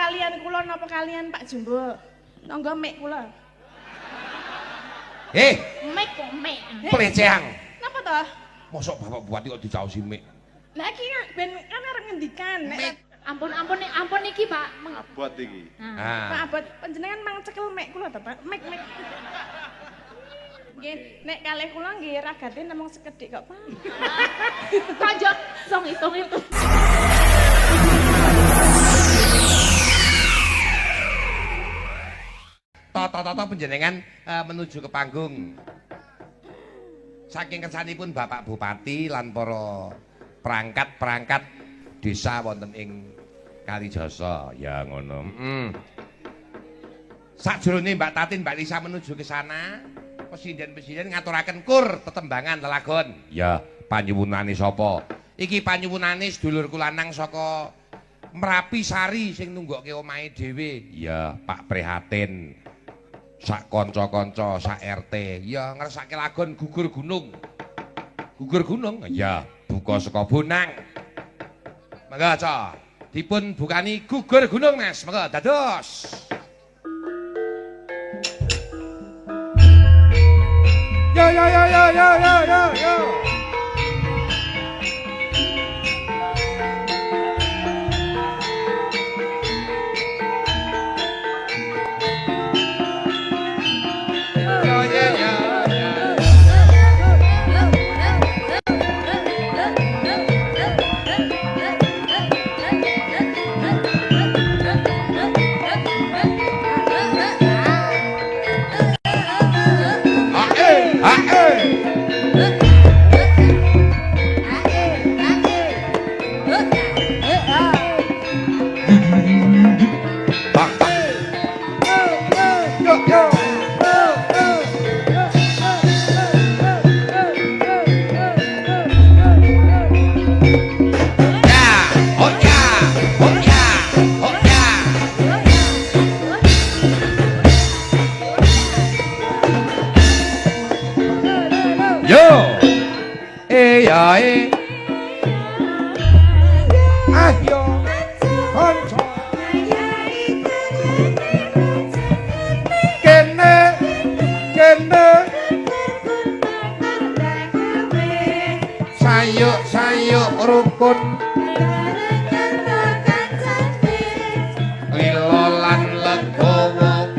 kalian kula napa kalian Pak Jumbo? Nangga mik kula. Mik kok mik. Pelecehan. Napa toh? Mosok Bapak Bupati kok dicaosi mik. Lah iki ben kan arep ngendikan nek Ampun iki Pak. Abot iki. Pak Abot panjenengan mang cekel mik kula to Pak? Mik. Nggih, nek kalih kula nggih ragate namung sekedhik kok Pak. Kanjeng, song hitung itu. Toto panjenengan menuju ke panggung. Saking kersanipun Bapak Bupati lan para perangkat desa wonten ing Kalijasa, ya ngono. Sakjroning Mbak Tatin, Mbak Lisa menuju ke sana, presiden ngaturaken kur tetembangan lelagon. Ya, panyuwunane sapa? Iki panyuwunane sedulurku lanang saka Merapi Sari sing nunggokke omahe dhewe. Ya, Pak Prihatin. Sak kanca-kanca, sak RT. Ya, ngersake lagon gugur gunung. Gugur gunung? Ya, buka saka Bonang. Mangga, Cak. Dipun bukani gugur gunung, Mas. Mangga, dados. Yo. Sayuk rukun lilo lan legowo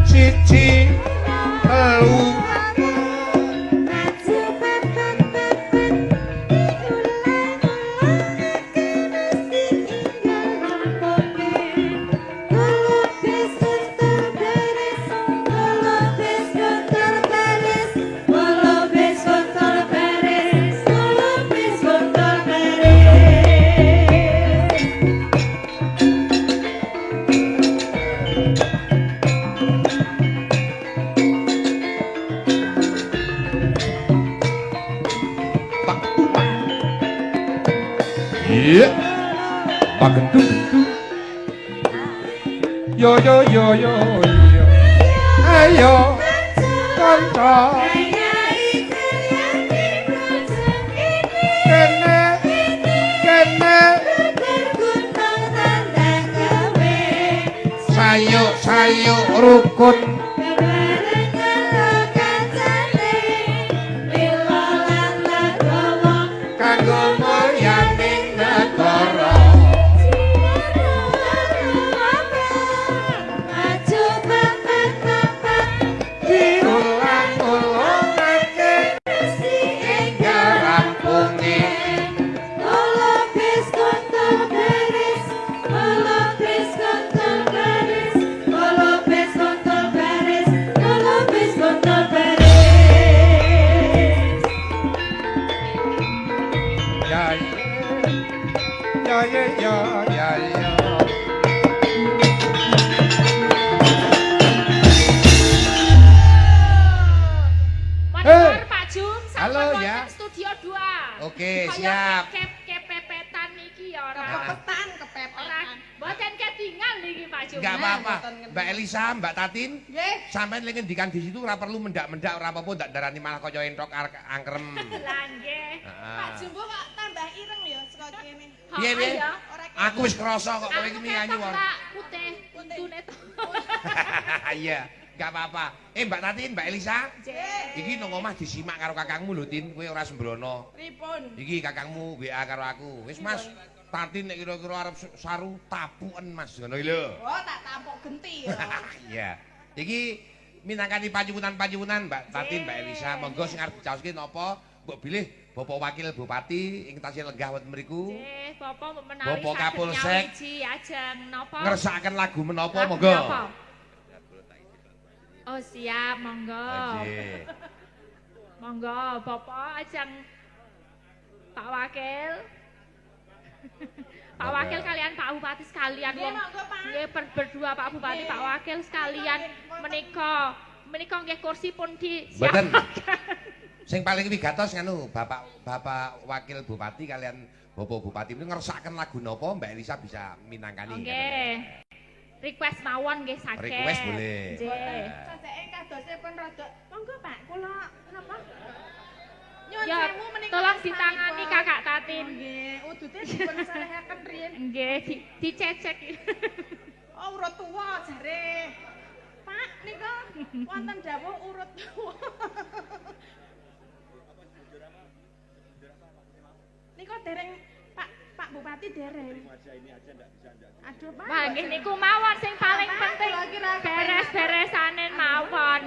siji telu Yo ayo kanca kene sayuk rukun kanggo mulyaning negara. Oke, siap. Kepepetan iki ya ora. Kepepetan. Mboten ketinggal niki Pak Jum. Enggak apa-apa. Mbak Elisa, Mbak Tatin. Nggih. Sampeyan lek ngendikan di situ ora perlu mendak-mendak ora apa-apa ndak darani malah kaya entok angkrem. Lah nggih. Pak Jumbo kok tambah ireng ya saka kene. Piye? Ora Aku wis krasa kok kowe iki nyanyi wae. Pak putih untune to. Iya, gak apa-apa. Mbak Tatin, Mbak Elisa. Nggih. Iki nang omah disimak karo kakangmu lho, Tin. Kowe ora sembrono. Pripun? Iki kakangmu WA karo aku. Wis Mas, Tatin nek kira-kira arep saru tapuken Mas ngono iki lho. Oh, tak tampuk genti ya. Iya. Iki minangkani panyuwunan-panyuwunan Mbak Tatin, Mbak Elisa. Monggo sing arep dicaoske napa? Mbok bilih Bapak Wakil Bupati ing tasih lenggah wonten mriku. Nggih, Bapak menawi Bapak Kapolsek. ajeng napa? Ngersakaken lagu menapa Lagu monggo. napa? Oh, siap, monggo. Nggih. Monggo, Bapak ajeng Pak Wakil. Pak Monggo. Wakil kalian Pak Bupati sekalian Nggih, wong. monggo, Pak. Nggih, berdua Pak Bupati, Nggih. Pak Wakil sekalian menika nggih kursi pun Mboten. disiapkan. Sing paling wigatos nganu Bapak Wakil Bupati kalian Bapak Bupati ini ngersakaken lagu napa Mbak Elisa bisa minangkani. Nggih. Request mawon nggih saged. Request boleh. Nggih. Sajake kadose pun rada. Monggo, Pak, kula napa? Nyuwun Ya, sewu menika tolong Mas ditangani Panipun. Kakak Tatin. Nggih, udute dipun salehaken riyen. Nggih, dicecek. Oh, urut tuwa jare. Pak, nika wonten dawuh urut tuwa. Nika dereng Pak Bupati dereng. Aduh, Pak. Wah, nggih niku mawon sing paling Pak, penting. kira-kira Beres-beresane mawon.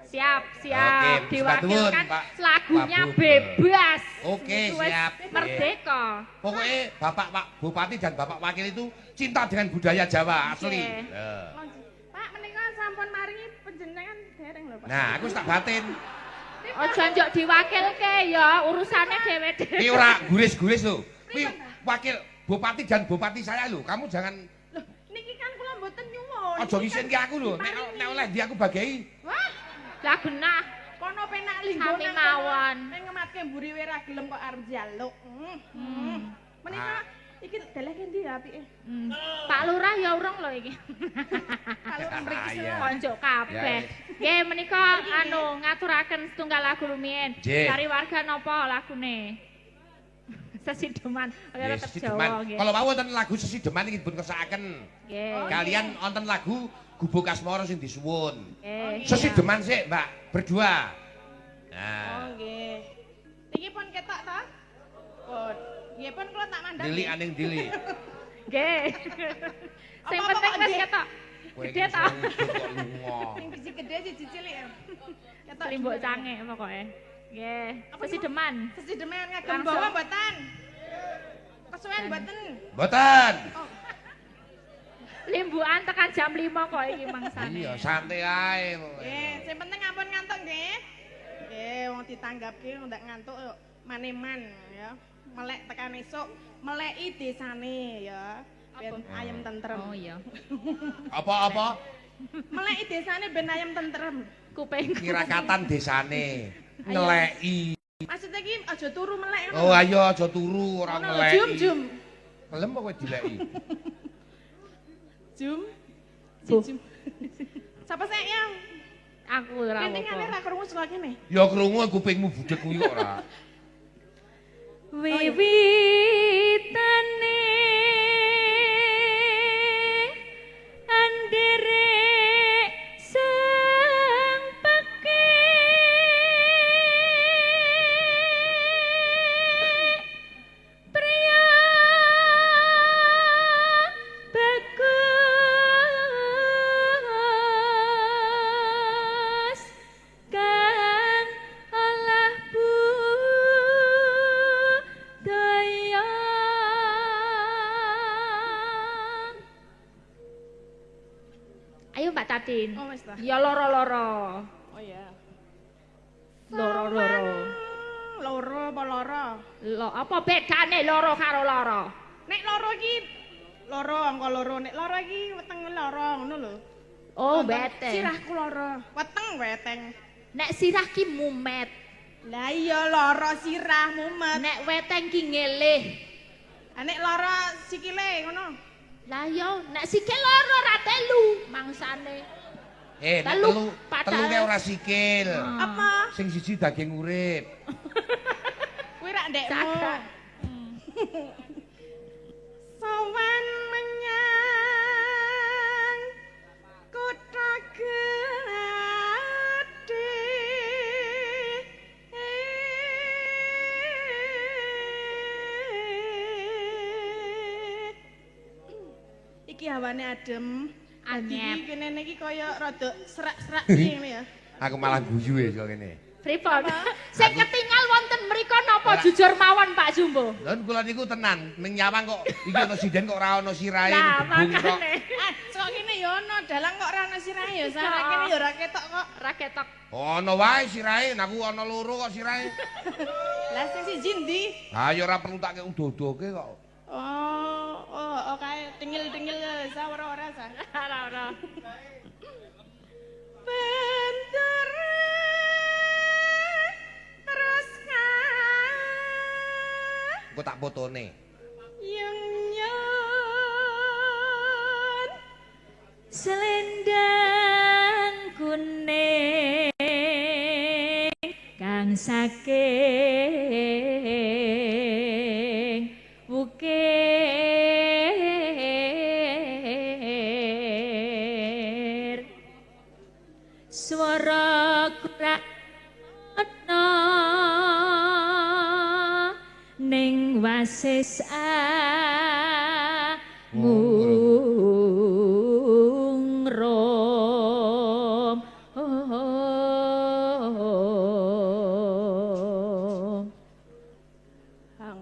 Siap, Oke, siap. Diwakilkan Pak. lagunya Pak Bu. bebas. Oke, Itu wis siap. Merdeka. Pokoknya Bapak Bupati dan Bapak Wakil itu cinta dengan budaya Jawa asli. Oke. Nah. Pak, menika sampun maringi panjenengan dereng lho, Pak. Nah, aku wis tak batin. Ojo njok diwakilke ya, urusane dhewe-dhewe. Ini ora guris-guris lho. Ini Wakil Bupati dan Bupati saya lho. Kamu jangan Loh, niki kan kula mboten nyuwun. ojo ngisin ki aku lho. Nek oleh di aku bagai. Wah, Lah genah. kono penak linggo Sami mawon. Ning ngematke mburi wae ra gelem kok arep njaluk. Menika iki deleke ndi ya apike? Pak Lurah ya urung lho iki. Kalau mriki Iya. Konjuk kabeh. Ya, Nggih menika anu ngaturaken setunggal lagu rumiyin. Nggih. Cari warga napa lagune? Sesideman. Kaya Yes, tetep Sesideman. Jawa nggih. Kalau mau wonten lagu Sesideman iki dipun kersakaken. Nggih. Kalian wonten lagu Gubuk Asmara sing disuwun. Nggih. Sesideman sik, Mbak, berdua. Oh Nah, nggih. Niki pun ketok ta? Pun. Nggih pun kula tak mandang. dili aning dili. Nggih. Sing Apa-apa penting kok wis nggih? ketok. Kowe Gede iki ta? sing kok lunga. Sing biji gede siji cilik ya. Ketok Limbuk cange pokoke. Nggih. Apa Sesideman. Sesideman ngagem Langsung. bawa mboten? Kesuwen mboten? Mboten. Limbukan tekan jam 5 kok iki mangsane. Iya, santai ae. Nggih, sing penting ampun ngantuk nggih. Nggih, wong ditanggapke ndak ngantuk yo maneman ya. Melek tekan esuk, meleki desane ya. Ben ayem tentrem. Oh iya. Apa-apa? Meleki desane ben ayem tentrem. Kuping. Kirakatan desane. Ngeleki. Maksudnya iki aja turu melek Oh, ayo aja turu ora Ngono lho, ngeleki. Jum. Kelem apa kowe dileki? Jum. Bu. Jum. Sapa sih yang? Aku ora Kene ngene apa-apa. ra krungu saka kene. Ya krungu kupingmu budhek kuwi kok ora. Wiwitane anderek sang peke priya bagus kang olah budaya. Ayo Mbak Tatin. Oh wis ta. Ya loro-loro. Oh ya. Loro-loro. Loro apa loro? Lo apa bedane loro karo loro? Nek loro iki loro angka loro, nek loro iki weteng loro ngono lho. Oh, Weteng bete. Sirahku loro. Weteng weteng. Nek sirah ki mumet, Lah iya loro sirah mumet. nek weteng ki ngelih. Nek loro sikile ngono. Lah yo, nek sikil loro ra telu mangsane. Nek Telu, telu padahal- telu ora sikil. Apa? Sing siji daging urip. Kuwi rak ndekmu. Cakak. iki hawane adem. Anyep. Iki kene iki kaya rada serak-serak ngene ya. Aku malah guyu ya kok kene. Pripun? Sing ketinggal wonten mriko napa jujur mawon Pak Jumbo? Lha kula niku tenan, ning nyawang kok iki ana sinden kok ora ana sirahe Lah gebung kok. makane. Sok kene ya ono, dalang kok ora ono sirahe ya. Sarek kene ya ora ketok kok. Ra ketok. Ana wae sirahe, naku ana loro kok sirahe. Lah sing siji ndi? Ha ya ora perlu tak kek udo-udoke kok. Oh, kae tingil-tingil sawara ora sa. Ora. Bentar terus Engko tak fotone. yang nyon Selendang kuning kang saking bukir swara kurana ning wasis ngungrom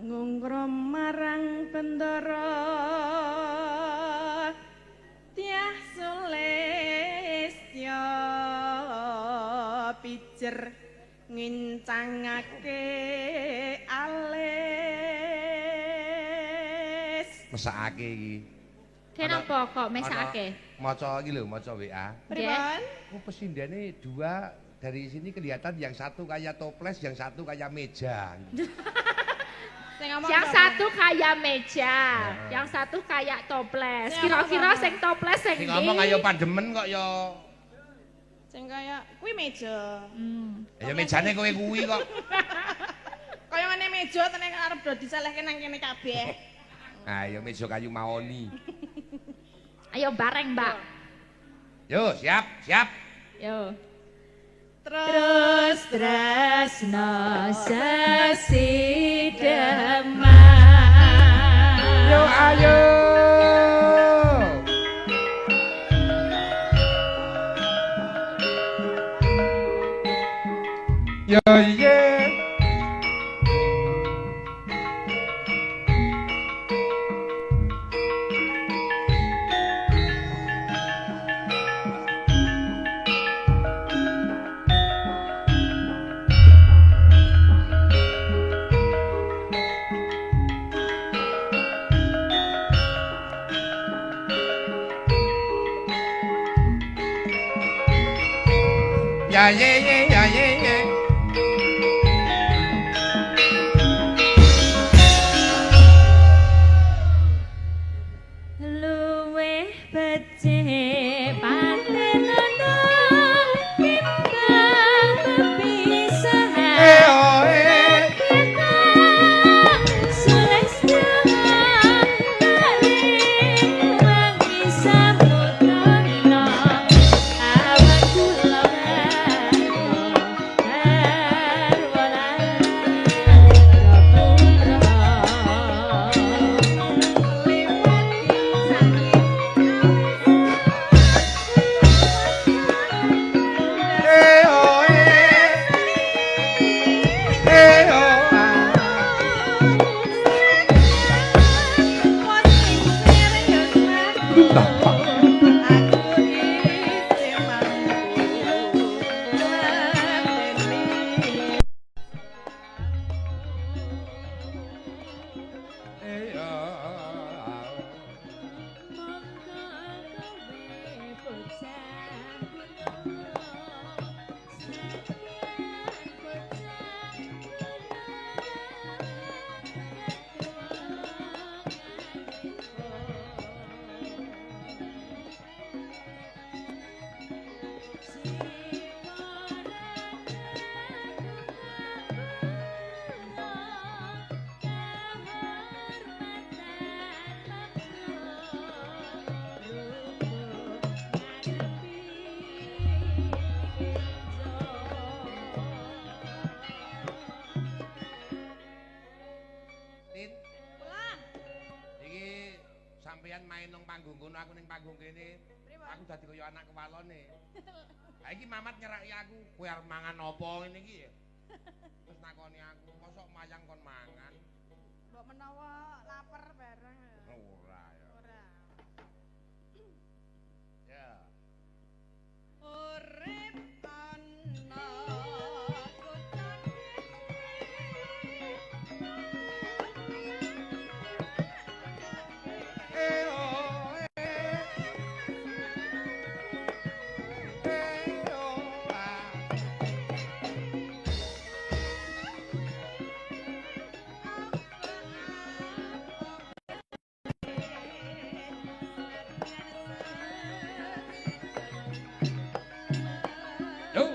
ngungkrom marang bendara tiah sulistya pijer ngincangake alis Mesakake iki. Kenapa kok mesake? Maca iki lho, maca WA. pripun Oh, pesindene dua dari sini kelihatan yang satu kayak toples, yang satu kayak meja. sing ngomong Yang sapa? satu kayak meja, yang satu kayak toples. Sing Kira-kira ngomong sing toples sing Sing ngomong ayo pandemen kok ya. sing kaya kuwi meja Ya mejane kowe kuwi kok. kaya ngene meja tenan arep do diselehke nang kene kabeh Ah, ya meja kayu mahoni. Ayo bareng, Mbak. Yo, siap, siap. Yo. terus Tresno sesideman. Yo ayo. Yo ye. Ya ye ye ya ye ye. Luweh becik panenana timbang bepisahan. Oh eh. sampeyan main nang panggung kono aku ning panggung kene. Aku dadi kaya anak kewalone. Ha iki Mamat nyeraki aku, kowe arep mangan apa ngene iki ya? Terus nakoni aku, mosok mayang kon mangan. Mbok menawa lapar bareng. Ora ya. Ora. Ya. Urip ana Yo.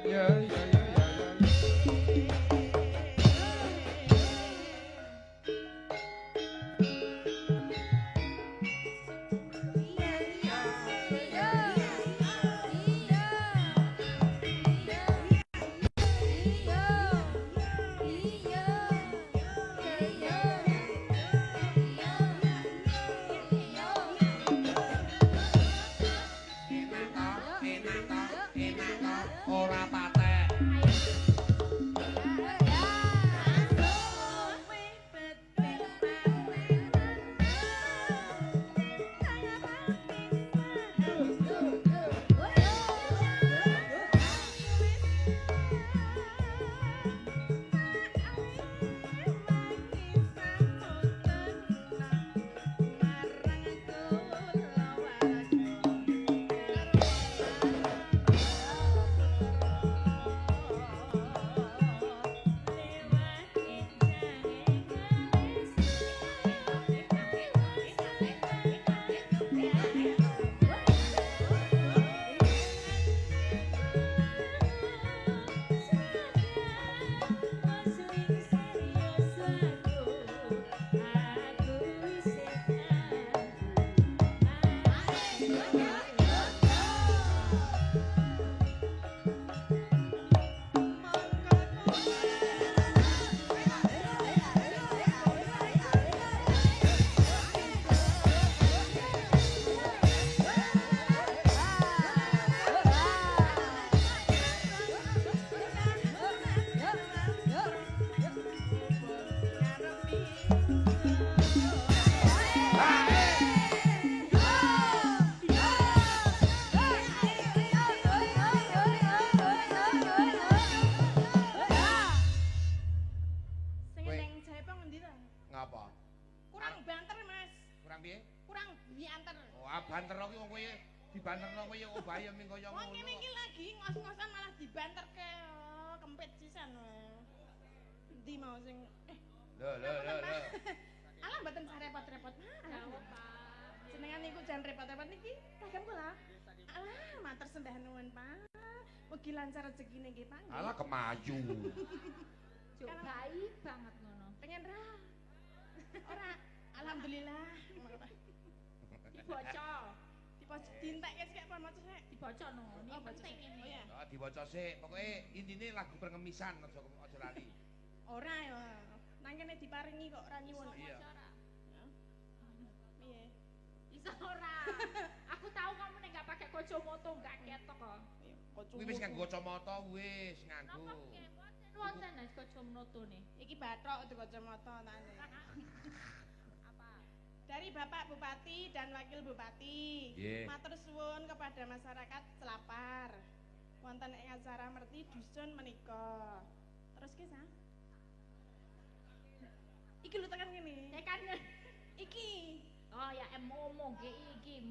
Ya ya ya ya ya. Ora patek. Sing ning Jepang ngendi ta? Ngapa? Kurang banter, Mas. Kurang piye? Kurang bianter. Oh, banter ki wong kowe dibanterno kowe ya obah ming kaya Wong ngono. kene iki lagi ngos-ngosan malah dibanterke. Oh, kempit sisan wae. Endi mau sing Lho. Alah mboten usah repot-repot. Jawab, Pak. Jenengan niku jan repot-repot niki. Kagem kula. Alah, matur sembah nuwun, Pak. Mugi lancar rezekine nggih, Pak. Alah kemaju. Juk baik banget ngono. Pengen ra? Ora. Alhamdulillah. Dibaca. Dintekke sik pon maca sik. Dibaca no. Ini Oh, baca penting sik. ini. Oh ya. Oh, diwaca sik. Pokoke intine lagu pengemisan aja lali. Ora ya. Nang kene diparingi kok ora nyuwun. Iya. Piye? Bisa ora. Aku tahu kamu nek enggak pakai kacamata enggak ketok kok. Kuwi wis nganggo kacamata wis nganggo. Wonten nek kacamata ne. Iki bathok di kacamata tane. Apa? Dari Bapak Bupati dan Wakil Bupati. Nggih. Matur suwun kepada masyarakat Selapar. Wonten ing acara merti dusun menika. Terus ki sa? Iki lho tekan kene. Tekan. Iki. Oh ya MU iki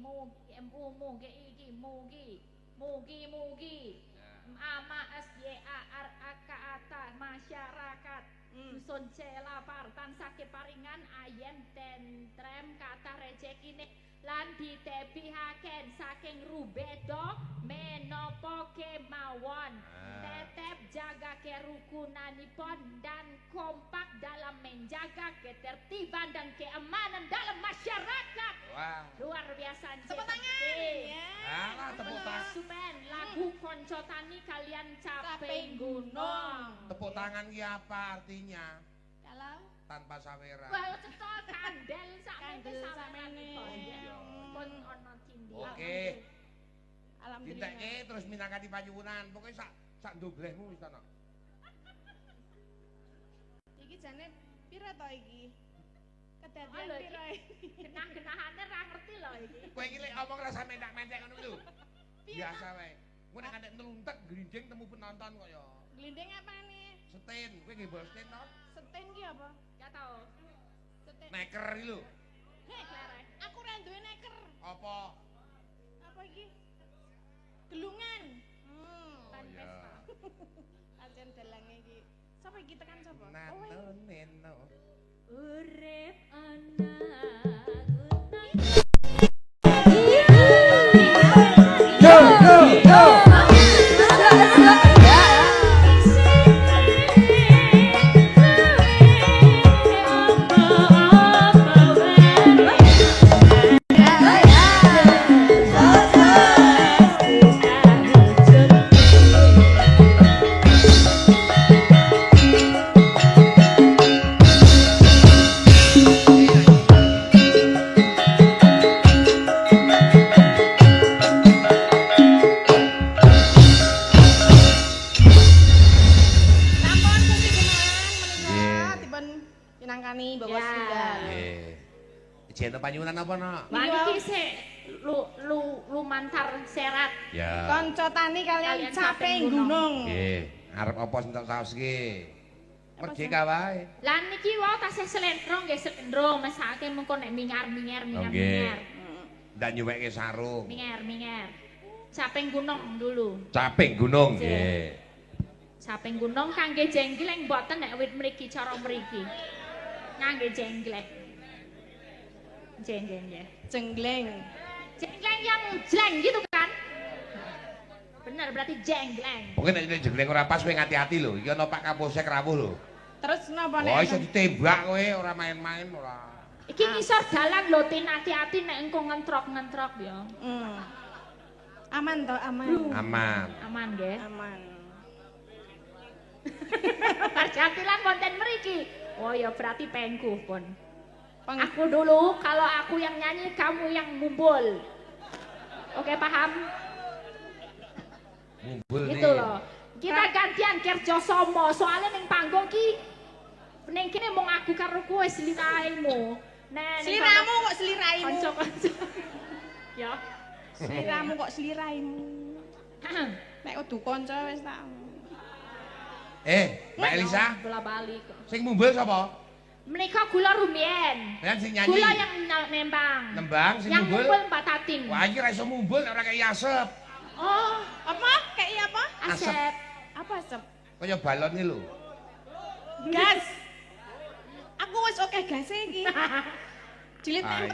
mugi ama SYARAKATA masyarakat dusun Celapar tansah keparingan ayem tentrem kata rezekine lan ditebihaken saking rubedo menapa kemawon tetep jaga kerukunanipun dan kompak dalam menjaga ketertiban dan keamanan dalam masyarakat. Wah. Luar biasa. Tepuk tangan ya. Alah tepuk tangan. Sumen lagu Konco Tani kalian capek gunung. Tepuk tangan ki apa artinya? Kalau Tanpa sawera. Wah, cekal ngandel samene. Pun ana cindi. Oke. Alhamdulillah. Ditekke terus minangkani panyuwunan. Pokoke sak ndoblehmu wis ana. Iki jane pira to iki? Kedadian Halo, pira? Genah-genahane ra ngerti lho iki. Kowe iki lek omong rasa mentak-mentek ngono lho. Biasa wae. Kowe nek ngantek nluntek grinding temu penonton kok ya. Glinding apane? Setin, kowe nggih bawa setin to? Seten ki apa? Gak tau. Seten. Neker iki lho. Heh, klerek. Aku ra duwe neker. Apa? Apa iki? Gelungan. Oh iya. Pancen dalange iki. Sapa iki tekan sapa? Nano neno. Urip ana Yo yo yo. Pinangkani bawa Ya. sendal. Nggih. Jeno panyuwunan apa no? Wah iki sik lu mantar serat. Ya. Kanca tani kalian Kalian capek capek gunung. Nggih, arep apa sentok saos iki? Merdeka wae. Lah niki wae tasih selendrong nggih selendrong mesake mengko nek mingar-mingar. Ndak nyuwekke sarung. Mingar. Saping gunung dulu. Caping gunung nggih. Saping gunung kangge jenggleng mboten nek wit mriki cara mriki. Ngangge jenggleng. Jenggleng ya. Jengleng. Jenggleng yang jleng gitu kan? Bener berarti jenggleng. Pokoke nek jengleng ora pas kowe ngati-ati lho. Iki ana Pak Kapolsek rawuh lho. Terus napa nek? Oh iso ditembak kowe ora main-main ora. Iki ngisor dalan lho tin hati-hati nek engko ngentrok-ngentrok ya. Aman to, aman. Aman. Aman nggih. Aman. Perjatilan wonten mriki. Oh ya berarti pengku pun. Peng Aku dulu, kalau aku yang nyanyi, kamu yang mumbul. Oke paham? Mumbul Gitu nih. loh. Kita gantian kerja somo, soalnya ning panggung ki ning kene mung aku karo kowe sliraimu. Nek Sliramu kok sliraimu? kanca-kanca. Ya. Sliramu kok sliraimu? Nek kudu kanca wis tak. Mbak Elisa, Bola balik. sing mumbul sapa? Menika kula rumien. Kan sing nyanyi. Kula yang nembang. Nembang sing Yang mumbul. mumbul Mbak Tatin. Wah, iki ora iso mumbul nek ora kaya asep. Oh, Apa? Kayak apa? Asep. Apa sep? Kaya balon iki lho. Gas. Aku wis oke gas iki. Jilit. Ayo.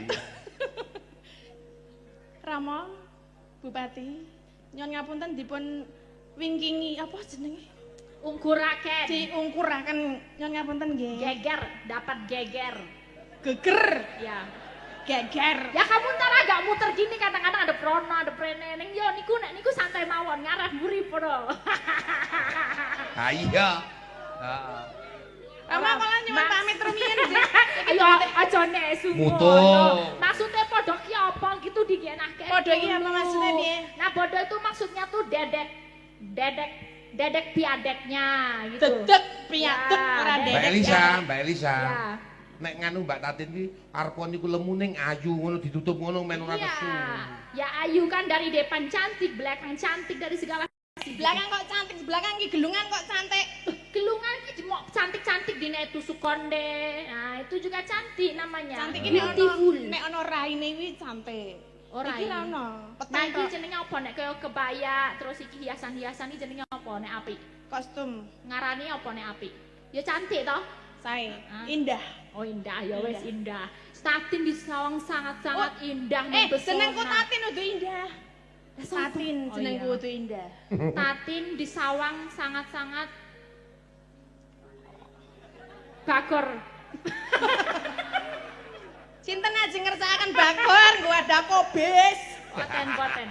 Rama Bupati nyon ngapunten dipun wingkingi apa jenenge? Ungkuraken. Diungkuraken nyon ngapunten nggih. Geger, dapat geger. Geger, Ya. geger. Ya kamu ntar agak muter gini kadang-kadang ada prono, ada preneneng. Yo niku nek niku santai mawon ngarah mburi podo. Ha iya. Heeh. Rama kala nyuwun pamit rumiyin. Ayo aja nek sungguh. Mutu. Maksudnya podo ki apa gitu digenahke. Podo iki apa maksudnya piye? Nah, podo itu maksudnya tuh dedek piadeknya gitu. Dedek piatek Ya, ora dedek. Mbak dedek. Elisa, Mbak Elisa. Ya. Nek nganu Mbak Tatin ki arep niku lemuning ayu ngono ditutup ngono men ora Iya. nesu. Ya ayu kan dari depan cantik, belakang cantik dari segala sisi. Belakang kok cantik, belakang ki gelungan kok cantik. Gelungan ki mau cantik-cantik dine tusuk konde. Nah, itu juga cantik namanya. Cantik ini beautiful. ono nek ono raine kuwi cantik. Ora Iki ini. ra ono. Nah, Peteng iki kok. jenenge apa nek kaya kebaya, terus iki hiasan-hiasan iki jenenge apa nek apik? Kostum Ngarani apa nek apik? Ya cantik toh? sae, Ah. indah. Oh indah ya wes indah. Statin di Sawang sangat-sangat indah Senengku Tatin udah indah. Tatin Oh, senengku iya. udah indah. Tatin di Sawang sangat-sangat bagor. Sinten ajeng ngersakaken bakor, gua ada kobis. Poten.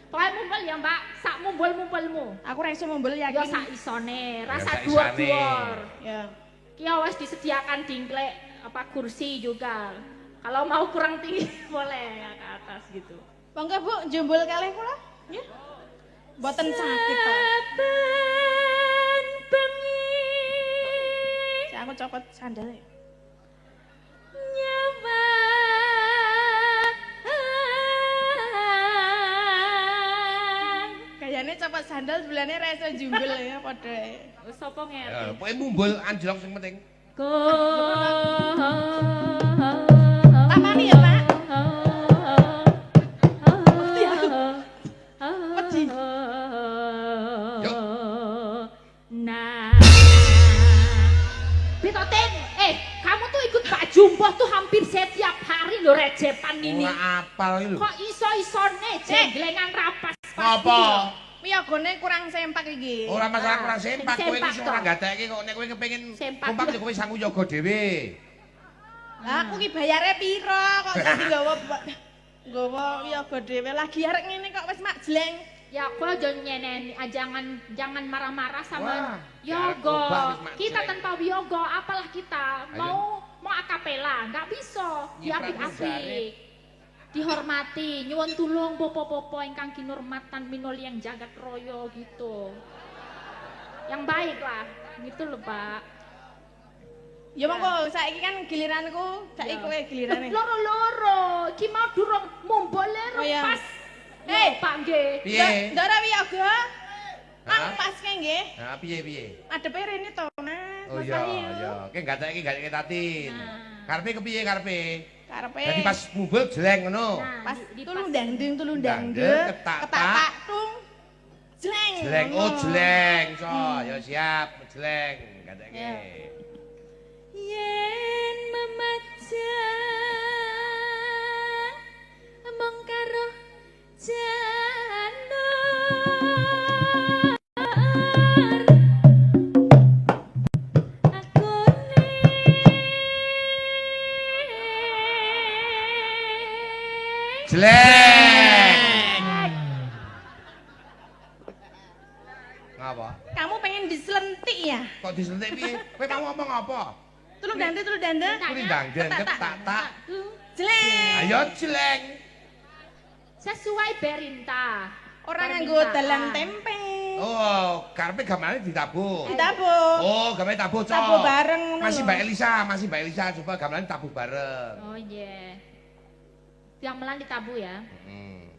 Pokoknya mumpul ya mbak, sak mumpul-mumpulmu. Aku ra iso mumbul Ya yakin. sak isone, Ya, rasa sak duor-duor. Ya. Kia wes disediakan dingklek apa kursi juga. Kalau mau kurang tinggi boleh ya ke atas gitu. Monggo Bu, jumbul kalih kula. Nggih. Mboten sakit to. Saben bengi Aku copot sandale. nyawa Kayane copot sandal sebelahnya ra iso jumbul ya padha. wis sapa Ya, ngerti. pokoke mumbul anjlok sing penting. Tamani ya, Pak. Wedi aku. Wedi. Yuk. Nah. Bitotin, kamu tuh ikut Pak Jumbo tuh hampir setiap hari lo rejepan ini. Ora apal iki lho. Kok iso-isone jenglengan rapas. Ngopo? Wiyagane kurang sempak iki. Ora masalah kurang sempak, kowe iki Sempak ora toh. gatekke kok nek kowe kepengin Sempak kompak toh. ya kowe sangu yoga dhewe. Lah aku ki bayare piro kok dadi nggawa wiyaga dhewe lagi arek ngene kok wis mak jleng. Ya aku aja nyeneni, jangan marah-marah Wah, sama ya, Yogo. gobah wis mak Kita jelek. tanpa Yogo, apalah kita Ayo. mau akapela, nggak bisa. Ya, Diapik-apik, dihormati, nyuwun tulung popo-popo ingkang kinurmatan minuli yang jagat royo gitu. Yang baik lah, gitu loh Pak. Ya monggo saiki kan giliranku, saiki Ya. kowe gilirane. Loro-loro, iki mau durung mumbole Oh, ya. pas. Pak nggih. Piye? Ndara wiyaga. Hah? Mang paske nggih. Nah, piye? Adepe rene to, Mas. Oh Mas iya, Ayu. iya. Ki gatekke tatin. Nah. Karepe kepiye karepe? Karepe. Jadi pas mumbul jeleng ngono. Nah, pas di tulung pas- dangdung Dangdung, ketak-tak. tung. Jleng. Jeleng, oh ngono. jeleng. So, ya siap, jeleng gatekke. Ya. Yen memajang mong karo janar akune Jeleng. Ngapa? Kamu pengen diselentik ya? Kok diselentik piye? Kowe mau ngomong apa? Tulung dangdung, tulung dangdung. Kuwi dangdeng ketak-tak. Jleng. Ayo jeleng. sesuai perintah Ora nganggo dalang tempe. Oh, karepe gamelannya ditabuh. Ditabuh. Oh, gamelan tabuh, Cok. Tabuh bareng ngono Masih lho. Mbak Elisa coba gamelan tabuh bareng. oh iya yang melan ditabu ya Hmm.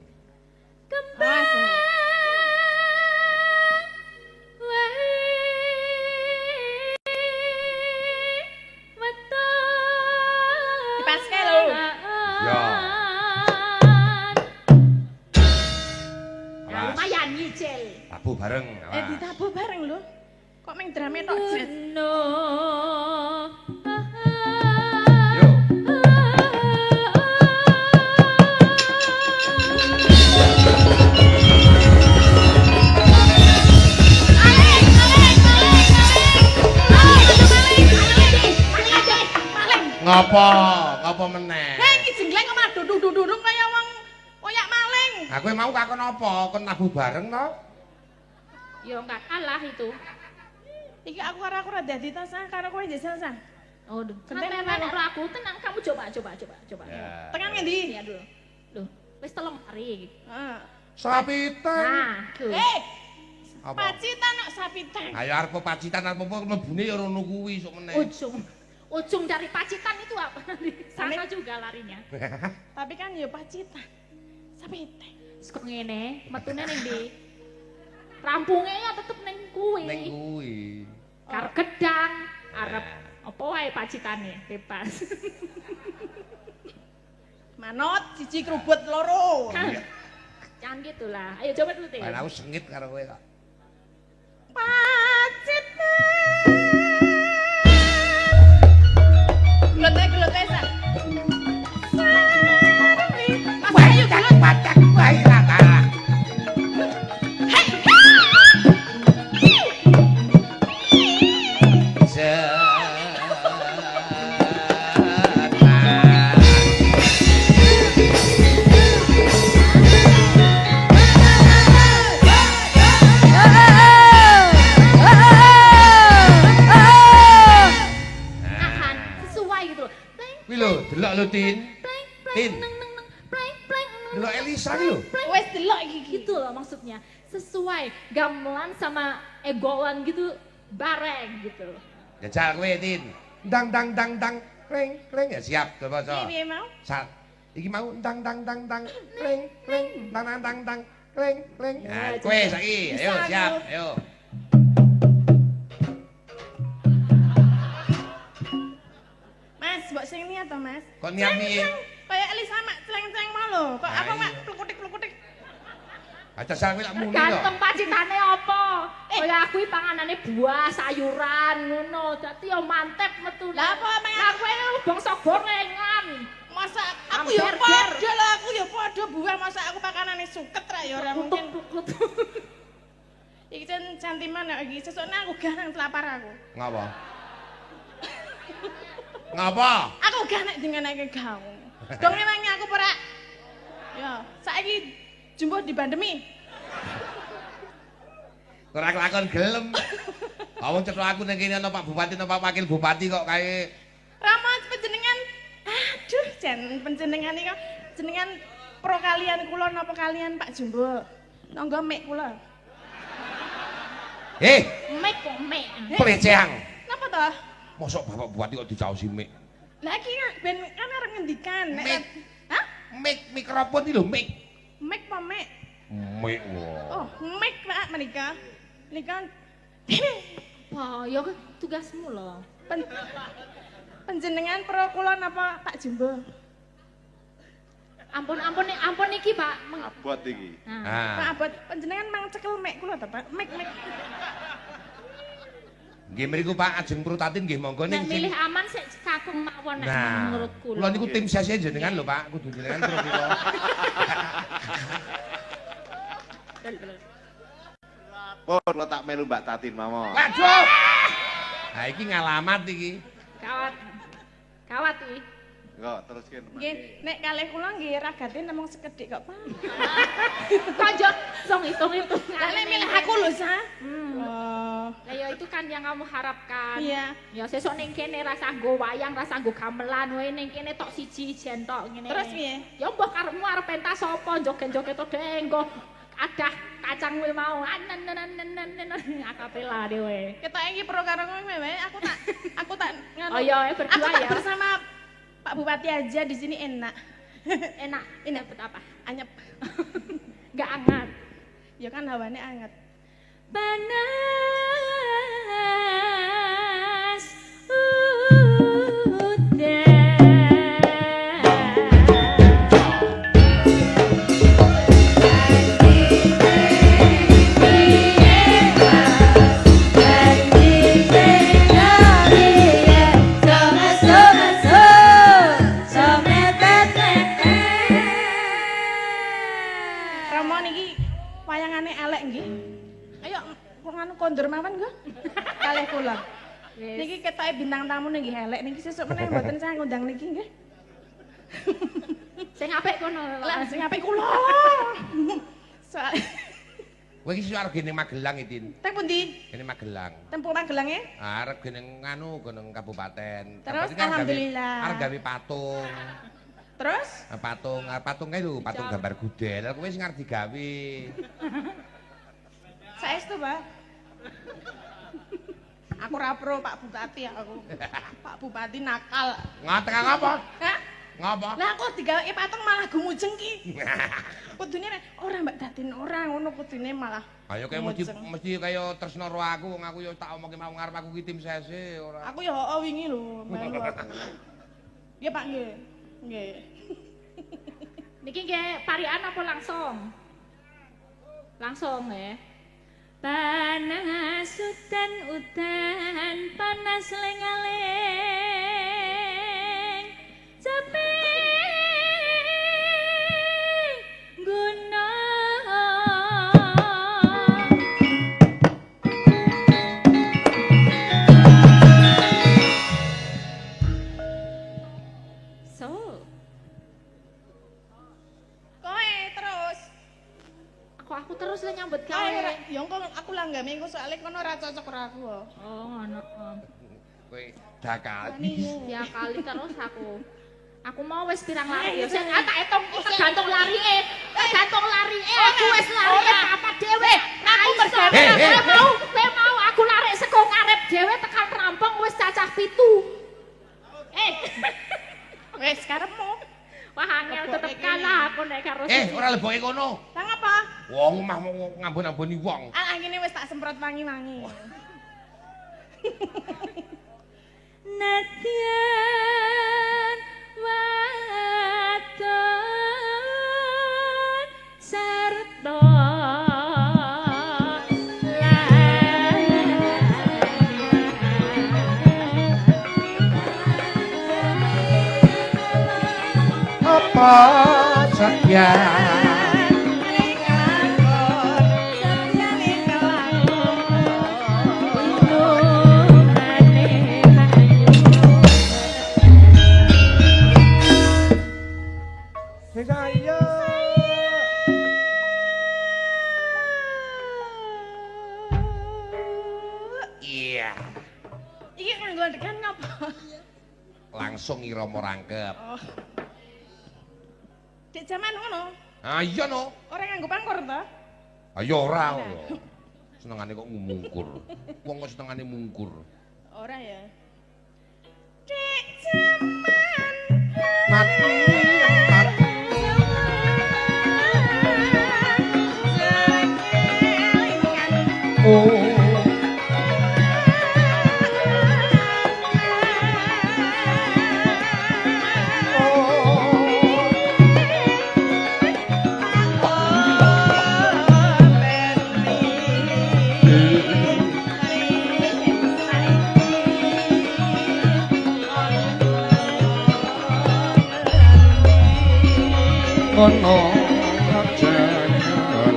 Awas. Dipaske lho. Ya. Nah, Awas. lumayan nyicil. Tabuh bareng. awas. Ditabuh bareng lho. Kok meng drame tok jet. No. Yo. Ngopo? Ngopo meneh? Hei, iki jengleng kok malah dudung-dudung kaya wong koyak maling. Aku mau kakon apa? Kon tabuh bareng to? Yo enggak kalah itu. Iki aku ora dadi to sah karo kowe jajal sah. Oh, Genteng tenang apa? karo aku, tenang kamu coba. Ya. Tekan ngendi? Lihat dulu. Loh, wis telung hari. Heeh. Sapitan. Nah, tuh. Apa? Pacitan kok sapitan. Ayo arep pacitan arep apa mlebune ya rono kuwi sok meneh. Ujung dari Pacitan itu apa? Di sana juga larinya. Tapi kan ya pacitan. Sapitan. Kok ngene, metune ning ndi? Rampunge ya tetep ning kuwi. Ning kuwi. Karo gedang, arep apa wae Pacitane, bebas. Manut siji kerubut loro. Jangan gitu lah. Ayo coba dulu teh. Lah aku sengit karo kowe kok. Pacitan. Gelote sah. Mas Ayu gelut. Pacak bae ra kalah. Kuwi lho, delok lho Tin. Tin. Neng neng neng pleng pleng. Delok Elisa ki lho. Wes delok iki. Gitu loh maksudnya. Sesuai gamelan sama egoan gitu bareng gitu. Jajal kowe Tin. Dang dang dang dang kleng kleng ya siap to basa. Piye mau? Iki mau dang dang dang dang kleng kleng dang dang dang dang kleng kleng. Nah, kowe saiki ayo siap ayo. Mas, mbok sing niat to, Mas? Kok niat piye? Kayak Elisa mak celeng-celeng mau lho. Kok Ah, apa mak iya. plukutik-plukutik. Aja sal kowe lak muni to. Tergantung pacitane apa. Kaya aku iki panganane buah, sayuran ngono. Dadi yo mantep metu. Lah apa emang aku iki bangsa gorengan. Masa aku ya Hamburger. padha lah, aku ya padha buah masa aku makanane suket ra ya ora mungkin. Iki cantiman ya iki sesukne aku gah nang telapar aku. Ngapa? Ngapa? Aku gah nek dingenake gaung. Dong ngewangi aku ora. Ya, saiki jumbo dibandemi. Ora kelakon gelem. Wong cetha aku ning kene ana Pak Bupati ana Pak Wakil Bupati kok kae Rama panjenengan. Aduh, jan panjenengan iki jenengan pro kalian kula napa kalian Pak Jumbo? Nangga mek kula. Mek kok mek. Pelecehan. Napa to? Mosok Bapak Bupati kok dicaosi mik. Lah iki ben kan arep ngendikan nek Mik. Hah? Mik mikrofon iki lho mik. Mek apa mek? Mik wah. Oh, mek Pak menika. Menika Wah, ya kan tugasmu loh. Panjenengan pro kula napa Pak Jumbo? Ampun iki, Pak. Abot iki. Nah. Pak Ah. Abot, panjenengan mang cekel mek kula to, Pak? Mek. Nggih mriku Pak ajeng prutatin nggih monggo Nek ning milih aman sik kakung mawon nek Nah, menurut kula. kula niku tim sesi jenengan lho Pak, kudu jenengan terus kula. Pun lo tak melu Mbak Tatin mawon. Waduh. Nah iki ngalamat iki. Kawat iki. Kok teruskin. Nggih, nek kalih kula nggih ragate namung sekedhik kok, Pak. Kanjo song hitung-hitung. Lah nek milih aku lho, Sa. Oh. Lah ya itu kan yang kamu harapkan. Iya. Ya sesuk ning kene rasa nggo wayang, rasa nggo gamelan wae ning kene tok siji-ijen tok ngene. Terus piye? Ya mbok karepmu arep pentas sapa joget-joget to dhek nggo adah kacang kuwi mau. Akapela dhewe. Ketok iki pro karo kowe wae, aku tak Oh iya, berdua aku tak ya. bersama Pak Bupati aja di sini enak. Enak. Ini Dapat apa? anyep. Enggak hangat. Ya kan hawane anget. Panas Ramon iki wayangane elek nggih. Ayo nganu kondur mawon nggo. Kalih kula. Niki ketoke bintang tamu nggih elek niki sesuk meneh mboten saya ngundang niki nggih. sing apik kono. Lah sing apik kula. Soal Kowe iki sing arep gene Magelang iki, Tin. teng pundi? Gene Magelang. Tempuh Magelange? Arep gene nganu gunung kabupaten. Terus, Kabupaten kan alhamdulillah. Arep gawe patung. Terus? Patung kae lho, patung gambar gudel. Kowe sing arep digawe. Saestu, Pak. Aku ra pro Pak Bupati aku. Pak Bupati nakal. Ngoten ngapa? Hah? Ngapa? Lah aku digawe patung malah gumujeng ki. Kudune ora Mbak Datin ora ngono kudune malah. Ayo kayak mesti kaya tresno karo aku, wong aku ya tak omongke mau ngarep aku ki tim sese ora. Aku ya hooh wingi lho melu aku. Ya Pak nggih. Nggih. Niki nggih parian apa langsung? Langsung ya. Panas udan panas lengaleng capek gunung so Kowe terus. aku terus lah nyambut Kowe gawe. ora ya engko aku langgame engko soalé kono ora cocok karo aku. Oh ngono. Kowe dakal. Ya kali terus aku. Aku mau wis pirang lari. Sing tak etung tergantung larike. Tergantung larike aku wis lari apa dhewe. Aku mergane mau aku lari saka ngarep dhewe tekan rampung wis cacah 7. Wis karepmu. Wah angel tetep kalah aku nek karo Ora leboke kono. Lah ngapa? Wong omah mau ngambon-amboni wong. Angine wis tak semprot wangi-wangi. Nadyan wadon sarta apa saja saya iya Iki nganggo ndekan ngapa? langsung irama rangkep. Oh. Dek jaman ngono. Ah iya no. Ora nganggo pangkur to? Ayo ora lho. Senengane kok ngumungkur. Wong kok senengane mungkur. Ora ya. Dek jaman Mati. Oh. Ono kajangan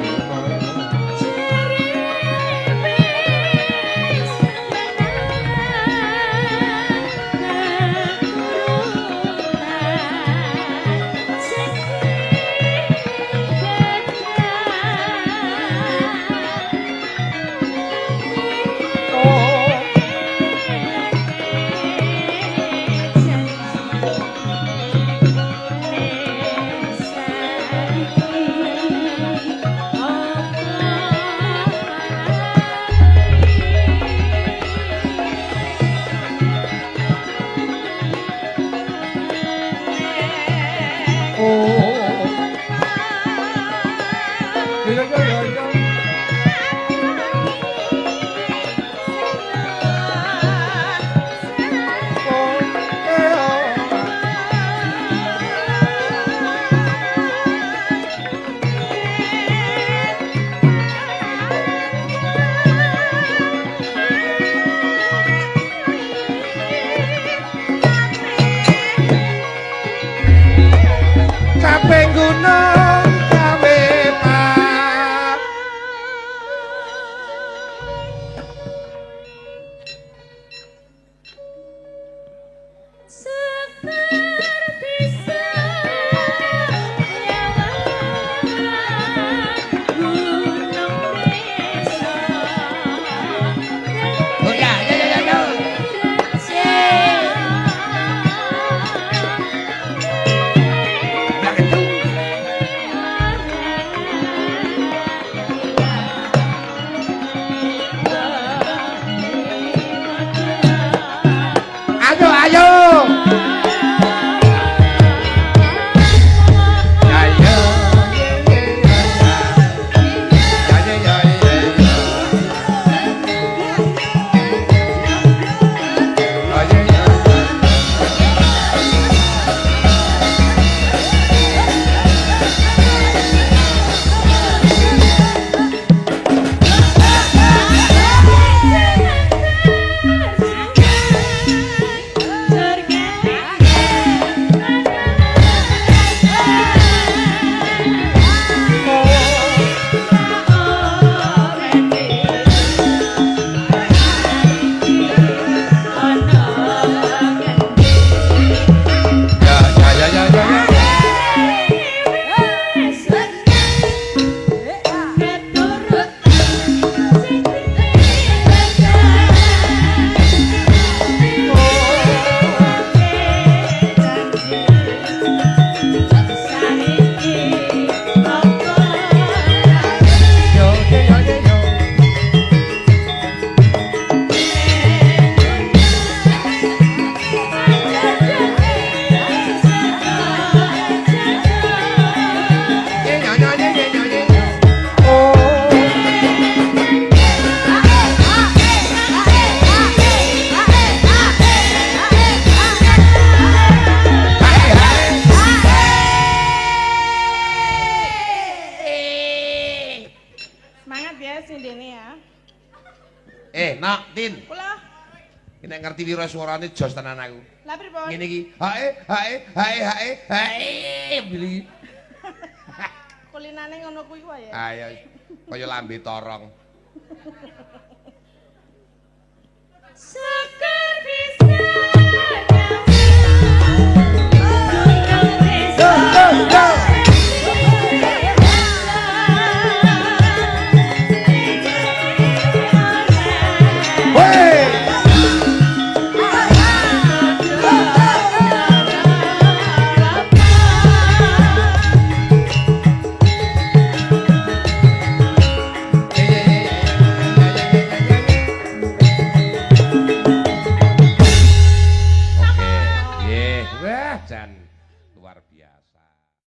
Capek gunung gawe pak seperti gunung desa. Oh ya ayo Nok, Tin. Kula. Ki nek ngerti wira suarane jos tenan aku. Lah pripun? Ngene iki. Hae. Bili. Kulinane ngono kuwi wae ya. Ayo kaya lambe torong.